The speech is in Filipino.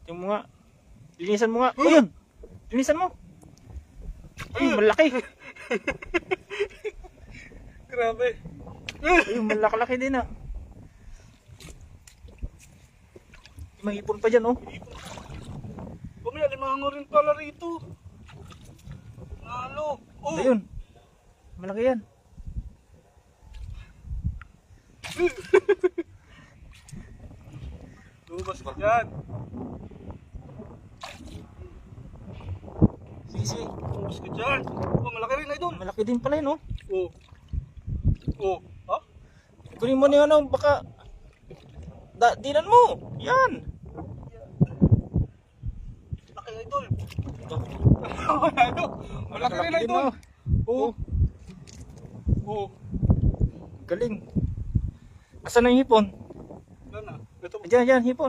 Yung mga, linisan mo nga. O yun, linisan mo. Ayun, malaki. Grabe. Ayun, malaki-laki din ah. May ipon pa dyan oh. May alimango rin pala rito. Nalo. Oh. Ayun, malaki yan. Lumabas ka dyan. Sige, sige. Lumabas ka dyan. Oh, malaki rin idol. Malaki din pala yun oh. Oh. Oh. Ha? Kunin mo na yun oh, baka dinan mo. Yan. Laki idol. Oh, Ano? Malaki rin din, idol. oh. Oh. Oh. Galing. Asan na yung hipon? Wala na. Ito. Diyan, diyan, hipon.